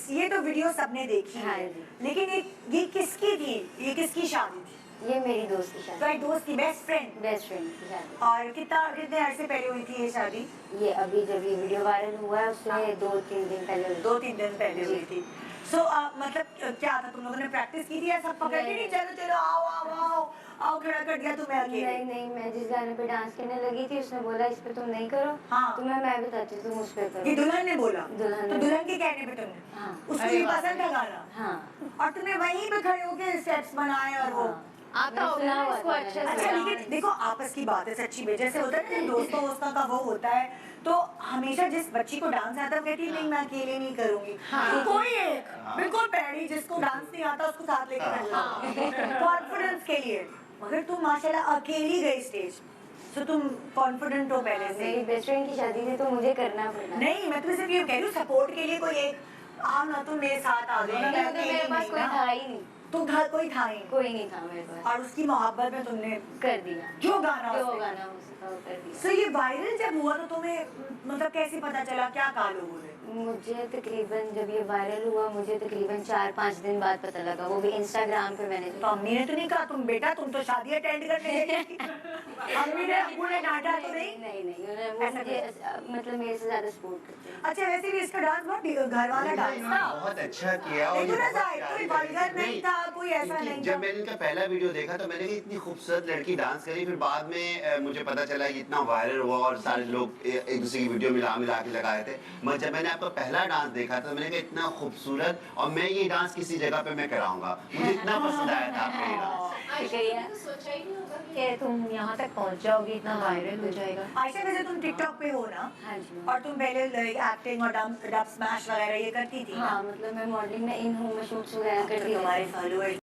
ये तो वीडियो सबने देखी हाँ है, जी। लेकिन ये किसकी थी? ये किसकी शादी थी? ये मेरी दोस्त की शादी, तुम्हारी दोस्त की बेस्ट फ्रेंड? बेस्ट फ्रेंड की शादी। और कितने अरसे पहले हुई थी ये शादी? ये अभी जब ये वीडियो वायरल हुआ है उससे 2-3 दिन पहले हुई। 2-3 दिन पहले जी। हुई थी। सो मतलब क्या था, तुम लोगों ने प्रैक्टिस की थी या सब पकड़ के नहीं चलो चलो आओ आओ आओ आओ खड़ा कर दिया तुम्हें अकेले? नहीं नहीं, मैं जिस गाने पे डांस करने लगी थी उसने बोला इस पे तुम नहीं करो। हाँ। तुम्हें मैं बताती हूँ, तुम उस पे करो। ये दुल्हन ने बोला? दुल्हन तो ने। दुल्हन के कहने पे तुमने? हाँ। उसको ये पसंद था गाना? हाँ। और तुमने वहीं पे खड़े होके स्टेप्स बनाए और वो? आता होगा ना इसको अच्छे से। अच्छा लेकिन देखो आपस की बात है, सच्ची में जैसे होता है ना दोस्तों वोस्तों का वो होता है, तो हमेशा जिस बच्ची को डांस आता है वो कहती है नहीं मैं अकेले नहीं करूंगी। हाँ। कोई एक बिल्कुल पैडी जिसको डांस नहीं आता उसको साथ लेकर चल कॉन्फिडेंस के लिए, मगर तुम माशाल्लाह अकेली गई स्टेज, तो तुम कॉन्फिडेंट हो पहले से? मेरी बेस्ट फ्रेंड की शादी थी तो मुझे करना पड़ा। नहीं मैं तुम्हें सिर्फ ये कह रही हूँ सपोर्ट के लिए कोई एक आओ ना तुम मेरे साथ आ जाओ ना, मैं अकेली मेरे पास नहीं कोई ना। था ही नहीं, तो घर कोई था ही नहीं। कोई नहीं था मेरे पास। और उसकी मोहब्बत में तुमने कर दिया जो गाना जो उसने- गाना उसका वो कर दिया। सो ये वायरल जब हुआ तो तुम्हें मतलब कैसे पता चला, क्या कहा लोगों ने? मुझे तकरीबन जब ये वायरल हुआ मुझे तकरीबन 4-5 दिन बाद पता लगा, वो भी इंस्टाग्राम पे मैंने। तो अम्मी ने तो नहीं कहा तुम बेटा तुम तो शादी अटेंड करने गई थी? अम्मी ने अब्बू ने डांटा तो नहीं? नहीं नहीं, उन्होंने वो ऐसा मुझे मतलब मेरे से ज्यादा सपोर्ट करते हैं। अच्छा वैसे भी इसका डांस बहुत घर वाला डांस था। बहुत अच्छा किया और देखो ये ना बहुत साहिब, कोई प्यारी वल्गर लगी। नहीं था, कोई ऐसा इनकी- नहीं जब था। मैंने इनका पहला वीडियो देखा तो मैंने कहा इतनी खूबसूरत लड़की डांस करी, फिर बाद में मुझे पता चला कि इतना वायरल हुआ और सारे लोग एक दूसरे की वीडियो मिला मिला के लगाए थे। मगर जब मैंने आपका पहला डांस देखा तो मैंने कहा इतना खूबसूरत, और मैं ये डांस किसी जगह पे मैं कराऊंगा, मुझे इतना पसंद आया था आपका ये डांस। शुक्रिया। सोचा ही नहीं होगा कि तुम यहाँ तक पहुँच जाओगी, इतना वायरल हो जाएगा। आयशा वैसे तुम टिकटॉक पे हो ना? हाँ जी। और तुम पहले एक्टिंग और डब स्मैश वगैरह ये करती थी ना? हाँ मतलब मैं मॉडलिंग में इन हूँ, मैं शूट्स वगैरह करती तुम्हारे रहती हूँ। फॉलोअर्स